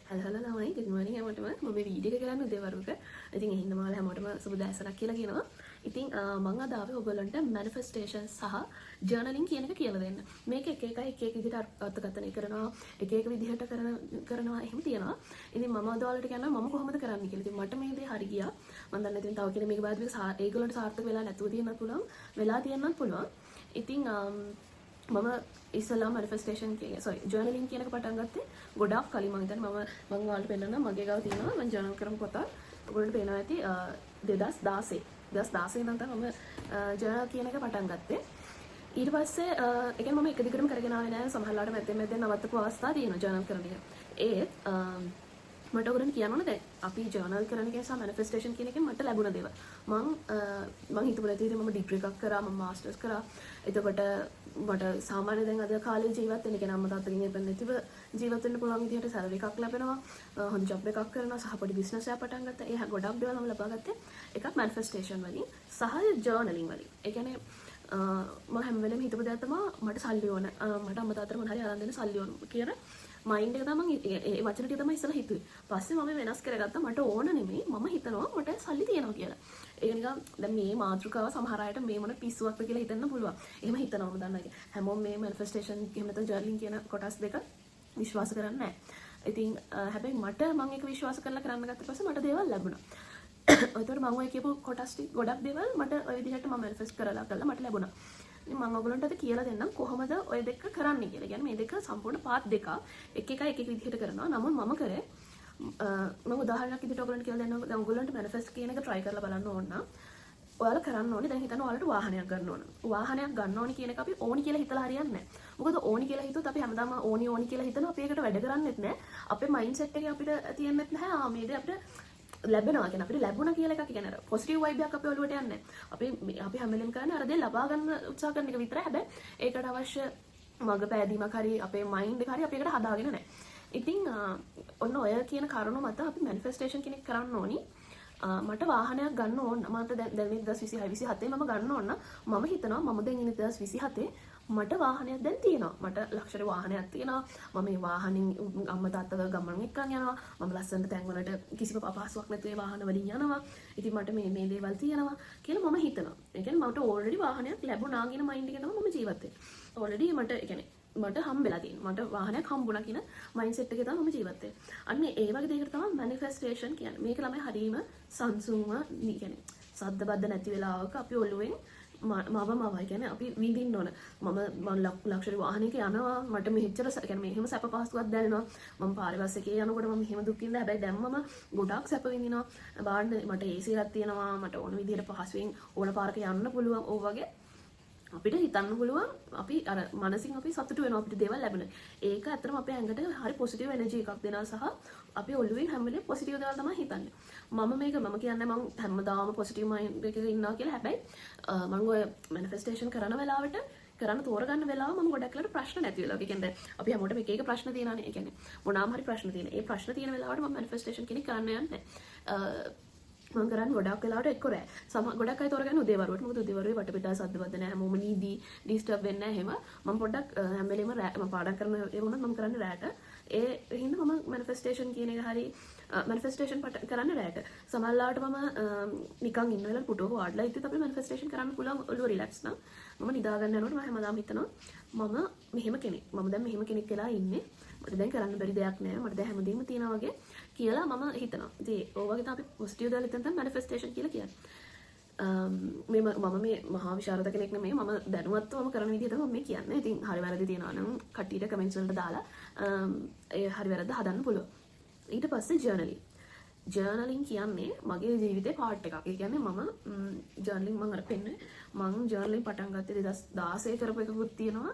හලහල ළමයි good morning හැමෝටම මම මේ වීඩියෝ එක කරන්නේ උදේ වරුවක. ඉතින් එහෙනම් ඔයාලා හැමෝටම සුබ දැසනක් කියලා කියනවා. ඉතින් මම අද ආවේ ඔයගොල්ලන්ට manifestation සහ journaling කියන එක කියලා දෙන්න. මේක එක එක විදිහට අර්ථකථනය කරනවා, එක විදිහට කරනවා එහෙම තියෙනවා. ඉතින් මම අද ඔයාලට කියනවා මම කොහොමද කරන්නේ කියලා. ඉතින් මට මේ දේ හරි ගියා. මම දන්නේ ඉතින් තව කෙනෙක් මේක බලද්දී ඒගොල්ලන්ට සාර්ථක වෙලා නැතුව තියෙන්නත් පුළුවන්, වෙලා තියෙන්නත් පුළුවන්. ඉතින් මම ඉස්සලා manifestation journaling කියන එක පටන් ගත්තේ ගොඩක් කලින්. මම හිතන්නේ මම ඔයාලට පෙන්නන්න මගේ ගාව තියෙනවා මම journal කරපු පොත. ඔයගොල්ලන්ට පේනවා ඇති 2016 ඉඳන් තමයි මම journal කියන එක පටන් ගත්තේ. ඊට පස්සේ ඒ කියන්නේ මම එක දිගටම කරගෙන ආවේ නෑ. සමහරවිට මැදෙන් නවත්තපු අවස්ථා තියෙනවා journal කරන එක. ඒත් මට ඔයගොල්ලන් කියන්න ඕනේ දැන් අපි journal කරන එකේ සහ manifestation කියන එකෙන් මට ලැබුණ දේවල්. මම හිතුව නැති විදිහට මම degree එකක් කරා, මම masters කරා. එතකොට මට සාමාන්‍ය දැන් අද කාලේ ජීවත් වෙන්න කියන අම්මා තාත්තගෙන් ඉපෙන්න නැතිව ජීවත් වෙන්න පුළුවන් විදිහට salary එකක් ලැබෙනවා. හොඳ job එකක් කරනවා සහ පොඩි business එකක් පටන් ගත්තා. ඒ ගොඩක් දේවල් මම ලබා ගත්තේ එකක් manifestation වලින් සහ journaling වලින්. ඒ කියන්නේ මම හැම වෙලේම හිතපු දේ තමයි මට සල්ලි ඕන. මට අම්මා තාත්තට මොන හරි අරන් දෙන්න සල්ලි ඕන කියන මයින්ඩ් එක තමයි ඒ වචන ටික තමයි ඉස්සලා හිතුවේ. පස්සේ මම වෙනස් කරගත්තා මට ඕන නෙමෙයි මම හිතනවා මට සල්ලි තියෙනවා කියලා. ඒක නිකන් දැන් මේ මාතෘකාව සමහර අයට මේ මොන පිස්සුවක්ද කියලා හිතන්න පුළුවන්. එහෙම හිතනවම දන්නයි. හැමෝම මේ manifestation එහෙම නැත්නම් journaling කියන කොටස් දෙක විශ්වාස කරන්නේ නැහැ. ඉතින් හැබැයි මට මම ඒක විශ්වාස කරලා කරන්න ගත්ත පස්සේ මට දේවල් ලැබුණා. ඒතකොට මම ඔය කියපු කොටස් ටික ගොඩක් දේවල් මට ඔය විදිහට මම manifest කරලා මට ලැබුණා. මම ඔයගොල්ලන්ට අද කියලා දෙන්නම් කොහොමද ඔය දෙක කරන්නේ කියලා. කියන්නේ මේ දෙක සම්පූර්ණ පාත් දෙක එක විදිහට කරනවා. නමුත් මම කරේ මම උදාහරණයක් විදිහට ඔයගොල්ලන්ට කියලා දෙන්නම්. දැන් ඔයගොල්ලන්ට manifest කියන එක try කරලා බලන්න ඕන නම් ඔයාලා කරන්න ඕනේ දැන් හිතන්න ඔයාලට වාහනයක් ගන්න ඕන. වාහනයක් ගන්න ඕනේ කියන එක අපි ඕනි කියලා හිතලා හරියන්නේ නැහැ. මොකද ඕනි කියලා හිතුවොත් අපි හැමදාම ඕනි කියලා හිතනවා. අපි ඒකට වැඩ කරන්නේත් නැහැ. අපේ mindset එකේ අපිට තියෙන්නෙත් නැහැ. මේ දේ අපිට ලැබෙනවා කියන අපිට ලැබුණා කියලා එකක් කියන්නේ අර පොසිටිව් වයිබ් එකක් අපේ ඔළුවට යන්නේ. අපි හැම වෙලෙම කරන්නේ අර දේ ලබා ගන්න උත්සාහ කරන එක විතරයි. හැබැයි ඒකට අවශ්‍ය මඟ පෑදීමක් හරි අපේ මයින්ඩ් එක හරි අපි ඒකට හදාගෙන නැහැ. ඉතින් ඔන්න ඔය කියන කරුණු මත අපි මැනිෆෙස්ටේෂන් කෙනෙක් කරන්න ඕනි. මට වාහනයක් ගන්න ඕන. මට දැන් මේ 2026 27 මම ගන්න ඕන. මම හිතනවා මම දැන් ඉන්නේ 2027 මට වාහනයක් දැන් තියෙනවා. මට ලක්ෂරි වාහනයක් තියෙනවා. මම මේ වාහනින් අම්මා තාත්තව ගමන් එක්කන් යනවා. මම ලස්සනට තැන් වලට කිසිම අපහසුයක් නැතුව ඒ වාහන වලින් යනවා. ඉතින් මට මේ දේවල් තියෙනවා කියලා මම හිතනවා. ඒ කියන්නේ මට ඕල්රෙඩි වාහනයක් ලැබුණා කියන මයින්ඩ් එකේ තමයි මම ජීවත් වෙන්නේ. ඕල්රෙඩි මට ඒ කියන්නේ මට හම්බෙලා තියෙනවා. මට වාහනයක් හම්බුණා කියන මයින්ඩ්සෙට් එකේ තමයි මම ජීවත් වෙන්නේ. අන්න ඒ වගේ දෙයකට තමයි මැනිෆෙස්ටේෂන් කියන්නේ. මේක ළමයි හරීම සංසුන්ව කියන්නේ සද්ද බද්ද නැති වෙලාවක අපි ඔළුවෙන් මවයි කියන්නේ අපි විඳින්න ඕන. මම ලක්ෂරි වාහනයක යනවා. මට මෙච්චර කියන්නේ මෙහෙම සැප පහසුවක් දැනෙනවා. මම පාරේ බස් එකේ යනකොට මම මෙහෙම දුක් විඳලා හැබැයි දැන් මම ගොඩාක් සැප විඳිනවා. බාන්න මට AC එකක් තියෙනවා. මට ඕන විදිහට පහසුවෙන් ඕන පාරක යන්න පුළුවන්. ඕ වගේ අපිට හිතන්න පුළුවන් අපි අර මනසින් අපි සතුටු වෙනවා අපිට දේවල් ලැබෙන. ඒක ඇත්තටම අපේ ඇඟට හරි පොසිටිව් එනර්ජි එකක් දෙනවා සහ අපි ඔළුවෙන් හැම වෙලේම පොසිටිව් දේවල් තමයි හිතන්නේ. මම කියන්නේ මම හැමදාම පොසිටිව් මයින්ඩ් එකක ඉන්නවා කියලා. හැබැයි මම ඔය මැනිෆෙස්ටේෂන් කරන වෙලාවට කරන්න තෝරගන්න වෙලාව මම ගොඩක් වෙලාවට ප්‍රශ්න නැති වෙලා. ඒ කියන්නේ අපි හැමෝටම එක ප්‍රශ්න තියෙනවානේ. ඒ කියන්නේ මොනවාම හරි ප්‍රශ්න තියෙන. ඒ ප්‍රශ්න තියෙන වෙලාවට මම මැනිෆෙස්ටේෂන් කෙනෙක් කරන්න යන්නේ නැහැ. මම කරන්නේ ගොඩක් වෙලාවට එක්ක රෑ. ගොඩක් අය තෝරගන්නේ උදේවරුවට. මොකද උදේවරුවේ වටපිටා සද්ද බද්ද නැහැ. හැමෝම නීදී ඩිස්ටර්බ් වෙන්නේ නැහැ එහෙම. මම පොඩ්ඩක් හැම වෙලේම රෑ මම පාඩම් කරන ඒ වුණත් මම කරන්නේ රෑට. ඒ හින්දා මම මැනිෆෙස්ටේෂන් කියන එක හරි මැනිෆෙස්ටේෂන් කරන්නේ රෑට. සමහරවිට මම නිකන් ඉන්න වෙලාවට පුටුවක වාඩිලා ඉද්දිත් අපිට මැනිෆෙස්ටේෂන් කරන්න පුළුවන් ඔළුව රිලැක්ස් නම්. මම නිදා ගන්න යනකොට මම හැමදාම හිතනවා මම මෙහෙම කෙනෙක්. මම දැන් මෙහෙම කෙනෙක් වෙලා ඉන්නේ. මට දැන් කරන්න බැරි දෙයක් නෑ. මට දැන් හැමදේම තියෙනවා වගේ කියලා මම හිතනවා. ඉතින් ඔය වගේ තමයි අපි පොසිටිව් දේවල් හිතන තමයි මැනිෆෙස්ටේෂන් කියලා කියන්නේ. මම මේ මහා විශාරද කෙනෙක් නෙමෙයි. මම දැනුවත්වම කරන විදිහ තමයි මේ කියන්නේ. ඉතින් හරි වැරදි තියෙනවා නම් කට්ටියට කමෙන්ට්ස් වලට දාලා ඒ හරි වැරද්ද හදන්න පුළුවන්. ඊට පස්සේ ජර්නලින් කියන්නේ මගේ ජීවිතේ පාර්ට් එකක්. ඒ කියන්නේ මම ජර්නලින් මම අර පෙන්නේ මම ජර්නලින් පටන් ගත්තේ 2016 කරපු එකකුත් තියෙනවා.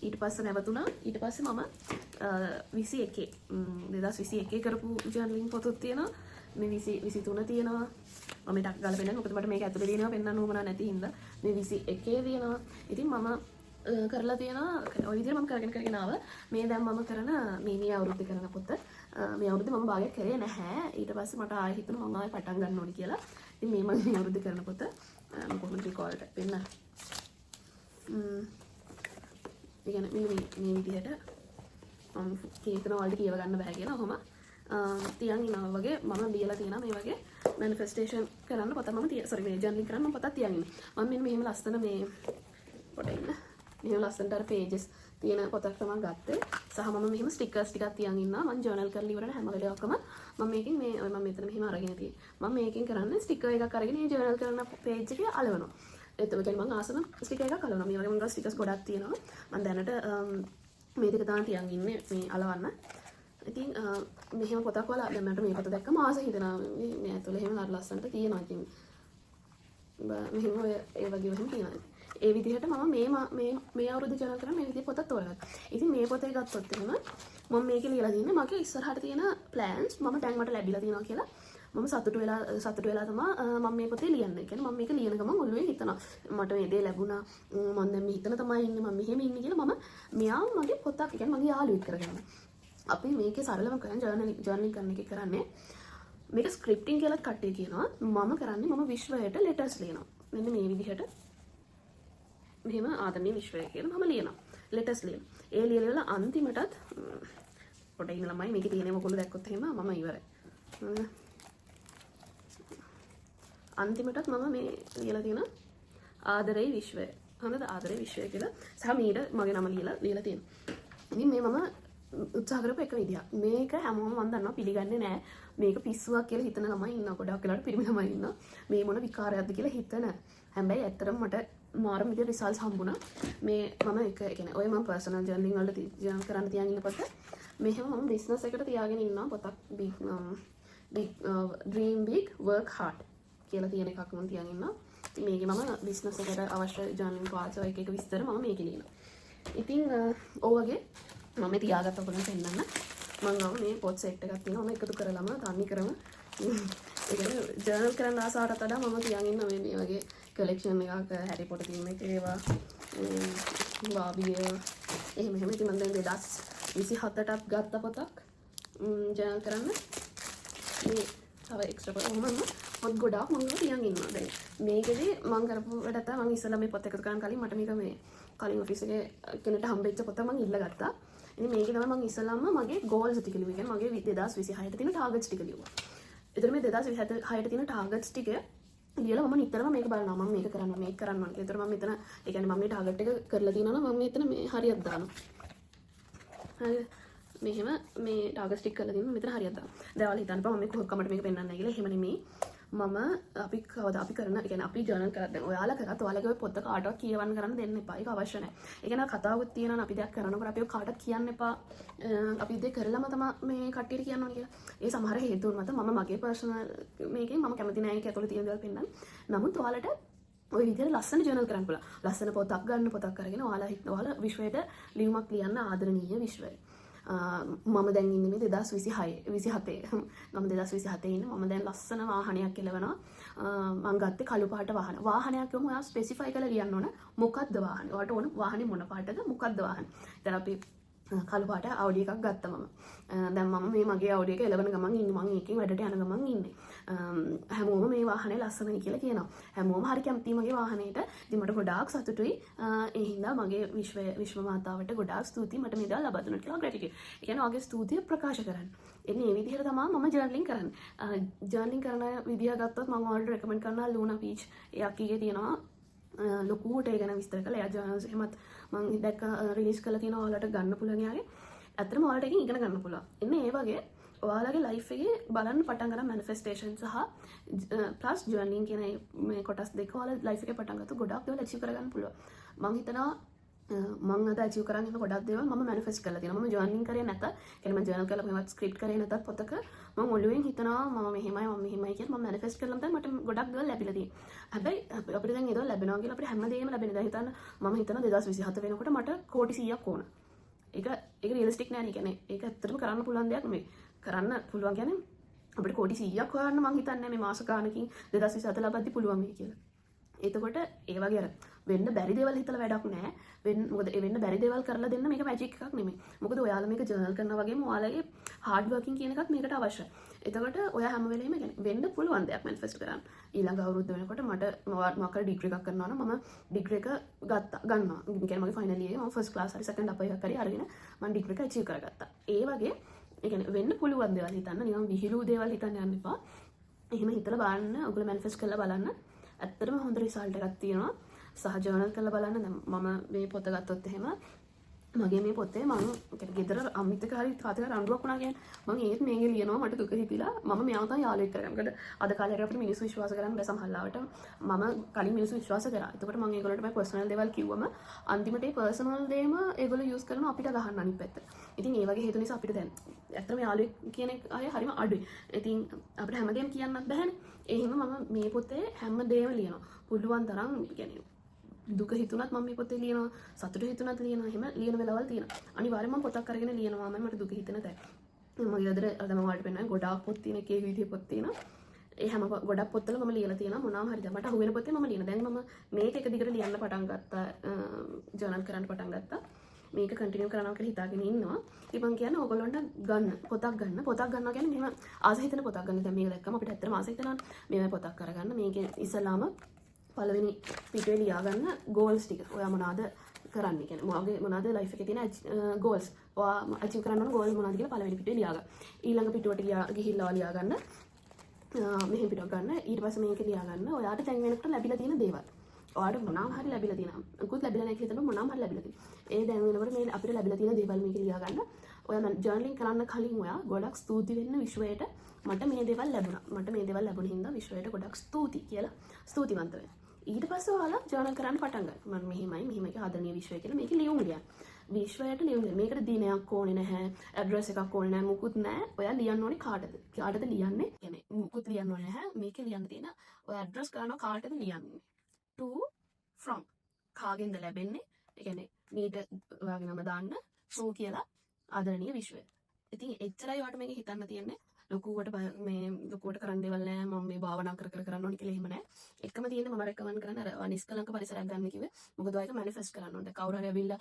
ඊට පස්සේ නැවතුණා. ඊට පස්සේ මම 2021 කරපු ජර්නලින් පොතක් තියෙනවා. මේ 23 තියෙනවා. මම ටක් ගාලා පෙන්නන්න. මොකද මට මේක ඇතුලේ තියෙනවා පෙන්නන්න උවමනා නැති හින්දා. මේ 21 තියෙනවා. ඉතින් මම කරලා තියෙනවා. ඔය විදිහට මම කරගෙන ආවා. මේ දැන් මම කරන මේ අවුරුද්දේ කරන පොත. මේ අවුරුද්දේ මම භාගයක් කරේ නැහැ. ඊට පස්සේ මට ආයෙ හිතුණා මම ආයෙ පටන් ගන්න ඕනේ කියලා. ඉතින් මේ මම මේ අවුරුද්දේ කරන පොත මම කොහොමද රිකෝඩ් වෙන්න. ඒ කියන්නේ මේ විදිහට මම හිතනවා වලට කියව ගන්න බෑ කියලා. ඔහොම තියන් ඉන්නවා වගේ මම ලියලා තියෙනවා මේ වගේ මැනිෆෙස්ටේෂන් කරන්න පොත මම සෝරි මේ ජර්නලින් කරන්න මම පොතක් තියන් ඉන්නවා මම මෙහෙම ලස්සන මේ පොඩ ඉන්න මෙහෙම ලස්සනට අර පේජස් තියෙන පොතක් තමයි ගත්තේ සහ මම මෙහෙම ස්ටිකර්ස් ටිකක් තියන් ඉන්නවා මම ජර්නල් කරලා ඉවරන හැම වෙලාවකම මම මේකෙන් මේ මම මෙතන මෙහෙම අරගෙන තියෙන්නේ මම මේකෙන් කරන්නේ ස්ටිකර් එකක් අරගෙන මේ ජර්නල් කරන පේජ් එකේ අලවනවා එතකොට මම ආසන ස්ටිකර් එකක් අලවනවා මේ වගේ මම ස්ටිකර්ස් ගොඩක් තියෙනවා මම දැනට මේ දෙක තමයි තියන් ඉන්නේ මේ අලවන්න ඉතින් මෙහෙම පොතක් වල දැන් මට මේ පොත දැක්කම ආස හිතෙනවා මේ ඇතුලේ එහෙම අර ලස්සනට තියෙනවා ඉතින් මෙහෙම ඔය ඒ වගේ මෙහෙම තියෙනවා ඒ විදිහට මම මේ අවුරුදු ජර්නල් කරා මේ විදිහේ පොතක් තෝරගත්තා. ඉතින් මේ පොතේ ගත්තොත් එහෙම මම මේකේ ලියලා තියෙන්නේ මගේ ඉස්සරහට තියෙන plans මම දැන් මට ලැබිලා තියෙනවා කියලා. මම සතුටු වෙලා තමයි මම මේ පොතේ ලියන්නේ. කියන්නේ මම මේක ලියන ගමන් ඔළුවේ හිතනවා මට මේ දේ ලැබුණා. මම දැන් මේ හිතන තමයි ඉන්නේ මම මෙහෙම ඉන්නේ කියලා මම මෙයා මගේ පොතක් කියන්නේ මගේ යාළුවෙක් කරගන්න. අපි මේකේ සරලව කරන්නේ ජර්නලින් කරන එක කරන්නේ මේක ස්ක්‍රිප්ටිං කියලා කට්ටිය කියනවා. මම කරන්නේ මම විශ්වයට ලෙටර්ස් ලියනවා. මෙන්න මේ විදිහට මෙහෙම ආදරණීය විශ්වය කියලා මම ලියනවා. ලෙටර්ස් ලියනවා. ඒ ලියලා අන්තිමටත් පොඩ ඉන්න ළමයි මේකේ තියෙන මොකද දැක්කොත් එහෙම මම ඉවරයි. අන්තිමටත් මම මේ ලියලා තියෙන ආදරේ විශ්වය. හරිද? ආදරේ විශ්වය කියලා සහ මීට මගේ නම ලියලා තියෙනවා. ඉතින් මේ මම උත්සාහ කරපු එක විදියක්. මේක හැමෝම මම දන්නවා පිළිගන්නේ නැහැ. මේක පිස්සුවක් කියලා හිතන ළමයි ඉන්නවා. ගොඩක් වෙලාවට පිරිමි ළමයි ඉන්නවා. මේ මොන විකාරයක්ද කියලා හිතන. හැබැයි ඇත්තටම මට මාරම විදිහට රිසල්ට්ස් හම්බුණා. මේ මම එක කියන්නේ ඔය මම පර්සනල් ජර්නලින් වලට ජර්නල් කරන්න තියාගෙන ඉන්න පොත. මෙහෙම මම බිස්නස් එකට තියාගෙන ඉන්නවා පොතක් big dream big work hard කියලා තියෙන එකක් මම තියාගෙන ඉන්නවා. ඉතින් මේකේ මම බිස්නස් එකට අවශ්‍ය ජර්නලින් පාර්ට්ස් එක විස්තර මම මේකේ ලියනවා. ඉතින් ඔය වගේ මම තියාගත්ත පොතක් පෙන්නන්න. මම මේ පොත් සෙට් එකක් තියෙනවා. මම එකතු කරලාම තනි කරම ඒ කියන්නේ ජර්නල් කරන්න ආසාවට වඩා මම තියාගෙන ඉන්න මේ වගේ කලෙක්ෂන් එකක් හැරි පොටර් තියෙන එක ඒවා බාබී එහෙම ඉතින් මම දැන් 2027ටත් ගත්ත පොතක් ජර්නල් කරන්න මේ තව එක්ස්ට්‍රා පොත පොත් ගොඩාක් මම තියන් ඉන්නවා දැන් මේකෙදි මම කරපු වැඩ තමයි මම ඉස්සෙල්ලා මේ පොත් එකතු කරන්න කලින් මට මේක මේ කලින් ඔෆිස් එකේ කෙනෙක්ට හම්බෙච්ච පොත මම ඉල්ල ගත්තා ඉතින් මේකේ තමයි මම ඉස්සෙල්ලාම මගේ ගෝල්ස් ටික ලිව්වේ කියන්නේ මගේ 2026ට තියෙන ටාගට්ස් ටික ලිව්වා ඒතර මේ 2026ට තියෙන ටාගට්ස් ටික ලියලා මම නිතරම මේක බලනවා මම මේක කරන්න ඕන කියලා. ඒතර මම මෙතන ඒ කියන්නේ මම මේ ටාගට් එක කරලා තියෙනවා නම් මම මෙතන මේ හරියට දානවා. හරි මෙහෙම මේ ටාගට්ස් ටික කරලා තියෙනවා මෙතන හරියට දානවා. දැන් ඔයාලා හිතන්න බෑ මම මේ කොහොමද මේක පෙන්වන්නේ කියලා. එහෙම නෙමෙයි. මම අපි කවදා අපි කරන ඒ කියන්නේ අපි ජර්නල් කරලා දැන් ඔයාලා කරත් ඔයාලගේ පොත කාටවත් කියවන්න කරන්න දෙන්න එපා. ඒක අවශ්‍ය නැහැ. ඒ කියන්නේ කතාවක් තියෙනවා අපි දෙයක් කරනකොට අපි කාටවත් කියන්න එපා. අපි දෙයක් කරලම තමයි මේ කට්ටියට කියන්න ඕනේ කියලා. ඒ සමහර හේතුන් මත මම මගේ පර්සනල් මේකෙන් මම කැමති නැහැ ඒක ඇතුළේ තියෙන දේවල් පෙන්නන්න. නමුත් ඔයාලට ඔය විදිහට ලස්සන ජර්නල් කරන්න පුළුවන්. ලස්සන පොතක් ගන්න පොතක් අරගෙන ඔයාලා විශ්වයට ලියුමක් ලියන්න ආදරණීය විශ්වය. මම දැන් ඉන්නේ මේ 2027 මම 2027 ඉන්නේ මම දැන් ලස්සන වාහනයක් එලවනවා මම ගත්තේ කළු පාට වාහනයක් කියමු ඔයා ස්පෙસિෆයි කරලා ලියන්න ඕන මොකක්ද වාහනේ ඔයාලට ඕන වාහනේ මොන පාටද මොකක්ද වාහනේ දැන් අපි කළු පාට Audi එකක් ගත්තා මම දැන් මම මේ මගේ Audi එක එලවන ගමන් ඉන්නේ මම ඒකෙන් වැඩට යන ගමන් ඉන්නේ හැමෝම මේ වාහනේ ලස්සනයි කියලා කියනවා හැමෝම හරි කැමතියි මගේ වාහනේට ඉතින් මට ගොඩාක් සතුටුයි ඒ හින්දා මගේ විශ්ව මාතාවට ගොඩාක් ස්තුතියි මට මේ දේවල් ලබා දුන්නට කියලා ග්‍රැටිටියුඩ් ඒ කියන්නේ ඔයගේ ස්තුතිය ප්‍රකාශ කරන්න එන්නේ මේ විදිහට තමයි මම ජර්නලින් කරන්නේ ජර්නලින් කරන විදිහ ගත්තොත් මම ඔයාලට රෙකමන්ඩ් කරනවා ලූනා පීච් ඒ අක්කීගේ තියෙනවා ලොකුට ඒ ගැන විස්තර කළා එයා ජර්නල්ස් එහෙමත් මම දැක්ක රිලීස් කරලා තියෙනවා ඔයාලට ගන්න පුළුවන් යාගේ ඇත්තටම ඔයාලට එකකින් ඉගෙන ගන්න පුළුවන් එන්නේ ඒ වගේ ඔයාලගේ ලයිෆ් එකේ බලන්න පටන් ගන්න මැනිෆෙස්ටේෂන් සහ ප්ලස් ජර්නලින් කියන මේ කොටස් දෙක ඔයාලා ලයිෆ් එකේ පටන් ගත්තොත් ගොඩාක් දේවල් අචීව් කරගන්න පුළුවන් මම හිතනවා මම අද අචීව් කරන් ඉන්න ගොඩක් දේවල් මම මැනිෆෙස්ට් කරලා තියෙනවා මම ජර්නලින් කරේ නැත කියන්නේ මම ජර්නල් කරලා මේවත් ස්ක්‍රිප්ට් කරේ නැතත් පොතක මම ඔළුවෙන් හිතනවා මම මෙහෙමයි කියලා මම මැනිෆෙස්ට් කරලා තමයි මට ගොඩක් දේවල් ලැබිලා තියෙන්නේ හැබැයි අපිට දැන් ඒ දේවල් ලැබෙනවා කියලා අපිට හැමදේම ලැබෙන්නේ දැන් හිතන්න මම හිතනවා 2027 වෙනකොට මට කෝටි 100ක් ඕන ඒක රියලිස්ටික් නෑ නේ කියන්නේ ඒක ඇත්තටම කරන්න පුළුවන් දෙයක් නෙමෙයි කරන්න පුළුවන් කියන්නේ අපිට කෝටි 100ක් හොයන්න මම හිතන්නේ මේ මාස ගානකින් 2027 ලබද්දි පුළුවන් වෙයි කියලා. එතකොට ඒ වගේ අර වෙන්න බැරි දේවල් හිතලා වැඩක් නැහැ. මොකද ඒ වෙන්න බැරි දේවල් කරලා දෙන්න මේක මැජික් එකක් නෙමෙයි. මොකද ඔයාලා මේක ජර්නල් කරනවා වගේම ඔයාලගේ හાર્ඩ් වර්කින් කියන එකත් මේකට අවශ්‍යයි. එතකොට ඔයා හැම වෙලේම කියන්නේ වෙන්න පුළුවන් දෙයක් මැනිෆෙස්ට් කරන්න. ඊළඟ අවුරුද්ද වෙනකොට මට මොකක් හරි ඩිග්‍රී එකක් කරනවා නම් මම ඩිග්‍රී එක ගන්නවා. ඒ කියන්නේ මගේ ෆයිනල් ඉයරේ මම ෆස්ට් ක්ලාස් හරි සෙකන්ඩ් අප් එකක් හරි අරගෙන මම ඩිග්‍රී එක අචීව් කරගත්තා. ඒ වගේ ඒ කියන්නේ වෙන්න පුළුවන් දේවල් හිතන්න. නිකන් විහිළු දේවල් හිතන්න යන්න එපා. එහෙම හිතලා බලන්න. ඔයගොල්ලෝ මැනිෆෙස්ට් කරලා බලන්න. ඇත්තටම හොඳ රිසල්ට් එකක් තියෙනවා. සහ ජර්නල් කරලා බලන්න. දැන් මම මේ පොත ගත්තොත් එහෙම මගේ මේ පොතේ මම ගෙදර අම්මිත් එක්ක හරි තාත්තට රණ්ඩුවක් වුණා කියන්නේ මම ඒත් මේකේ ලියනවා මට දුක හිතිලා මම මෙයාව තමයි යාළුවෙක් කරගන්න. මොකද අද කාලේ අපිට මිනිස්සු විශ්වාස කරන්න බැහැ සමහරවිට. මම කලින් මිනිස්සු විශ්වාස කරා. එතකොට මම ඒගොල්ලන්ට මගේ පර්සනල් දේවල් කිව්වම අන්තිමට ඒ පර්සනල් දේම ඒගොල්ලෝ යූස් කරනවා අපිට ගහන්න අනිත් පැත්ත. ඉතින් ඒ වගේ හේතු නිසා අපිට දැන් ඇත්තටම යාළුවෙක් කියන අය හරිම අඩුයි. ඉතින් අපිට හැමදේම කියන්නත් බැහැනේ. ඒ හින්දා මම මේ පොතේ හැමදේම ලියනවා. පුළුවන් තරම් කියන්නේ දුක හිතුණත් මම මේ පොතේ ලියනවා සතුට හිතුණත් ලියනවා එහෙම ලියන වෙලාවල් තියෙනවා අනිවාර්යෙන්ම මම පොතක් අරගෙන ලියනවා මම මට දුක හිතෙන තැන මම ඊදර අද මම ඔයාලට පෙන්නනවා ගොඩාක් පොත් තියෙන එක එක විදිහේ පොත් තියෙනවා ඒ හැම ගොඩක් පොත්වල මම ලියලා තියෙනවා මොනවාම හරි දැන් මට අහුවෙන පොතේ මම ලියනවා දැන් මම මේක එක දිගට ලියන්න පටන් ගත්තා ජර්නල් කරන්න පටන් ගත්තා මේක කන්ටිනියු කරනවා කියලා හිතාගෙන ඉන්නවා ඉතින් මම කියන්නේ ඕගොල්ලන්ට ගන්න පොතක් ගන්නවා කියන්නේ මෙහෙම ආස හිතෙන පොතක් ගන්න දැන් මේක දැක්කම අපිට ඇත්තටම ආස හිතෙනවා මේ පොතක් කරගන්න මේකේ ඉස්සලාම පළවෙනි පිටුවේ ලියාගන්න ගෝල්ස් ටික. ඔයා මොනවාද කරන්නේ කියන්නේ මොනවාගේ මොනවාද ලයිෆ් එකේ තියෙන ගෝල්ස්. ඔයා අචීව් කරන්න ඕන ගෝල් මොනවාද කියලා පළවෙනි පිටුවේ ලියාගන්න. ඊළඟ පිටුවට ගිහිල්ලා ලියාගන්න. මෙහෙම පිටුවක් ගන්න. ඊට පස්සේ මේක ලියාගන්න. ඔයාට දැන් වෙනකොට ලැබිලා තියෙන දේවල්. ඔයාට මොනවාම හරි ලැබිලා තියෙනවා. මුකුත් ලැබිලා නැහැ කියලා හිතන මොනවාම හරි ලැබිලා තියෙනවා. ඒ දැන් වෙනකොට මේ අපිට ලැබිලා තියෙන දේවල් මේක ලියාගන්න. ඔයා ජර්නලින් කරන්න කලින් ඔයා ගොඩක් ස්තුති වෙන්න විශ්වයට මට මේ දේවල් ලැබුණා. මට මේ දේවල් ලැබුණ හින්දා විශ්වයට ගොඩක් ස්තුති කියලා ස්තුතිවන්ත වෙන්න. ඊට පස්සේ ඔයාලා ජර්නල් කරන්න පටන් ගන්න. මම මෙහෙමයි ආදරණීය විශ්වය කියලා මේක ලියුම් ලියන්න. විශ්වයට ලියුම් ලියන්න. මේකට දිනයක් ඕනේ නැහැ. ඇඩ්‍රස් එකක් ඕනේ නැහැ. මුකුත් නැහැ. ඔයා ලියන්න ඕනේ කාටද? කාටද ලියන්නේ? කියන්නේ මුකුත් ලියන්න ඕනේ නැහැ. මේකේ ලියන්න තියෙන ඔයා ඇඩ්‍රස් කරනවා කාටද ලියන්නේ? to from කාගෙන්ද ලැබෙන්නේ? ඒ කියන්නේ මීට ඔයාගේ නම දාන්න to කියලා ආදරණීය විශ්වය. ඉතින් එච්චරයි ඔයාට මේක හිතන්න තියෙන්නේ. ලොකුවට කරන්න දෙවල් නෑ මම මේ භාවනා කර කරන්න ඕනේ කියලා එහෙම නෑ. එකම තියෙන්නේ මම රෙකමන්ඩ් කරන අර නිස්කලංක පරිසරයක් ගන්න කිව්වේ. මොකද ඔයක මැනිෆෙස්ට් කරන්න ඕනේ. කවුරු හරි ඇවිල්ලා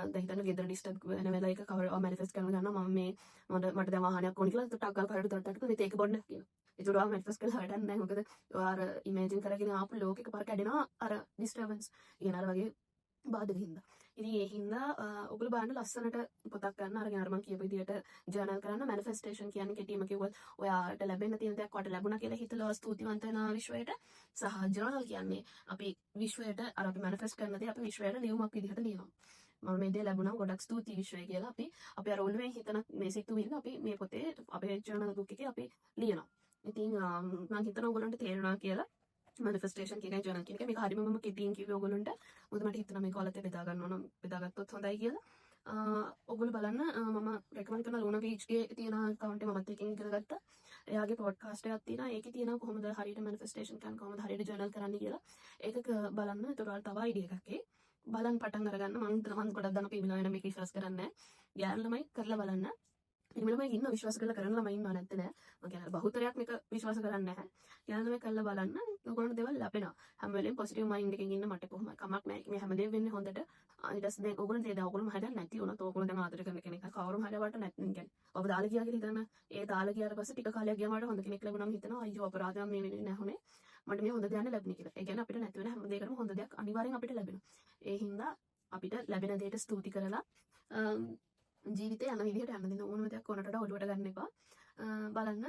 දැන් හිතන්න ගෙදර ඩිස්ටර්බ් වෙන වෙලාවක කවුරු මැනිෆෙස්ට් කරන ගන්නවා මම මේ මට දැන් වාහනයක් ඕනේ කියලා ටක් ගාලා කරට දොරටට මේ තේක බොන්න කියනවා. ඒකට ඔයා මැනිෆෙස්ට් කරලා වැඩක් නෑ. මොකද ඔයා අර ඉමේජින් කරගෙන ආපු ලෝකෙක පාර කැඩෙනවා අර ඩිස්ටර්බන්ස්. ඉගෙන අර වගේ බාධක හින්දා. ඉතින් ඒ හින්දා ඔයගොල්ලෝ බලන්න ලස්සනට පොතක් ගන්න අරගෙන අර මම කියපු විදිහට ජර්නල් කරන්න මැනිෆෙස්ටේෂන් කියන්නේ කෙටිම කිව්වොත් ඔයාට ලැබෙන්න තියෙන දේක් ඔයාට ලැබුණා කියලා හිතලා ස්තුතිවන්ත වෙනවා විශ්වයට සහ ජර්නල් කියන්නේ අපි විශ්වයට අර අපි මැනිෆෙස්ට් කරන දේ අපි විශ්වයට ලියුමක් විදිහට ලියනවා මම මේ දේ ලැබුණා ගොඩක් ස්තුතියි විශ්වය කියලා අපි අර ඔළුවෙන් හිතන මේ සිතුවිල්ල අපි මේ පොතේ අපේ ජර්නල් බුක් එකේ අපි ලියනවා ඉතින් මම හිතනවා ඔයගොල්ලන්ට තේරෙනවා කියලා මැනිෆෙස්ටේෂන් කියන ජර්නල් කියන එක මේක හරියම මම කෙටියෙන් කිව්වේ ඔයගොල්ලන්ට මොකද මට හිතෙනවා මේක ඔයාලට බෙදා ගන්න ඕන බෙදාගත්තොත් හොඳයි කියලා ඔයගොල්ලෝ බලන්න මම රෙකමන්ඩ් කරන ලුනා පේජ්ගේ තියෙන account එක මමත් එකකින් ඉගෙන ගත්තා එයාගේ පොඩ්කාස්ට් එකක් තියෙනවා ඒකේ තියෙනවා කොහොමද හරියට මැනිෆෙස්ටේෂන් කරන්න කොහොමද හරියට ජර්නල් කරන්න කියලා ඒක බලන්න ඒතකොට ඔයාලට තව අයිඩියා එකක් ඒ බලන්න පටන් අරගන්න මම ගොඩක් දන්න පිළිලා වෙන මේක විශ්වාස කරන්නේ නැහැ ගෑනු ළමයි කරලා බලන්න එමෙලම ඉන්න විශ්වාස කරලා කරන ළමයි ඉන්නව නැත්ද නෑ මම කියන්නේ බහුතරයක් මේක විශ්වාස කරන්නේ නැහැ යාළුවෝ මේ කරලා බලන්න ඔයගොල්ලන්ට දේවල් ලැබෙනවා හැම වෙලේම පොසිටිව් මයින්ඩ් එකකින් ඉන්න මට කොහොමද කමක් නැහැ මේ හැමදේම වෙන්නේ හොඳට ඊට පස්සේ දැන් ඔයගොල්ලන් තේරෙනවා ඔයගොල්ලන් හරියට නැති වුණත් ඔයගොල්ලන් දැන් ආදර කරන කෙනෙක් කවුරුම හරියට නැත්නම් කියන්නේ ඔබ දාලා ගියා කියලා හිතන්න ඒ දාලා ගියාට පස්සේ ටික කාලයක් ගියාම මට හොඳ කෙනෙක් ලැබුණාම හිතනවා අයියෝ අපරාධයක් මේ වෙන්නේ නැහුනේ මට මේ හොඳ දෙයක් ලැබුණේ කියලා ඒ කියන්නේ අපිට නැති වෙන හැම දෙයකටම හොඳ දෙයක් අනිවාර්යෙන් අපිට ලැබෙනවා ඒ හින්දා අපිට ලැබෙන දේට ස්තුති කරලා ජීවිතේ යන විදිහට යන්න දෙන්න ඕනම දෙයක් ඕනට වඩා ඔලුවට ගන්න එපා. බලන්න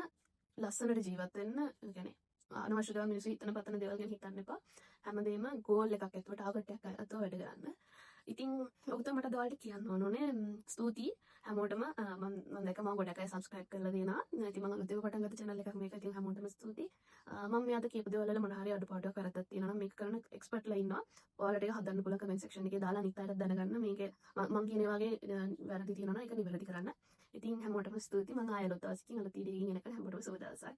ලස්සනට ජීවත් වෙන්න. ඒ කියන්නේ අනවශ්‍ය දේවල් මිනිස්සු හිතන පතන දේවල් ගැන හිතන්න එපා. හැමදේම ගෝල් එකක් ඇතුව ටාගට් එකක් ඇතුව වැඩ කරන්න. ඉතින් ඔක තමයි මට ඔයාලට කියන්න ඕනේ. ස්තුතියි හැමෝටම මම දැක්ක මම ගොඩක් අය සබ්ස්ක්‍රයිබ් කරලා දෙනවා. ඉතින් මම අලුතෙන් පටන් ගත්ත channel එකක් මේක. ඉතින් හැමෝටම ස්තුතියි. මම මේ අද කියපු දේවල් වල මොන හරි අඩුපාඩුවක් කරත්තක් තියෙනවා නම් මේක කරන එක්ස්පර්ට්ලා ඉන්නවා. ඔයාලට ඒක හදන්න පුළුවන් කමෙන්ට් සෙක්ෂන් එකේ දාලා අනිත් අයට දැනගන්න මේකේ මම කියන වගේ වැරදි තියෙනවා නම් ඒක නිවැරදි කරන්න. ඉතින් හැමෝටම ස්තුතියි. මම ආයෙත් දවසකින් අලුත් වීඩියෝ එකකින් එනකන් හැමෝටම සුබ දවසක්.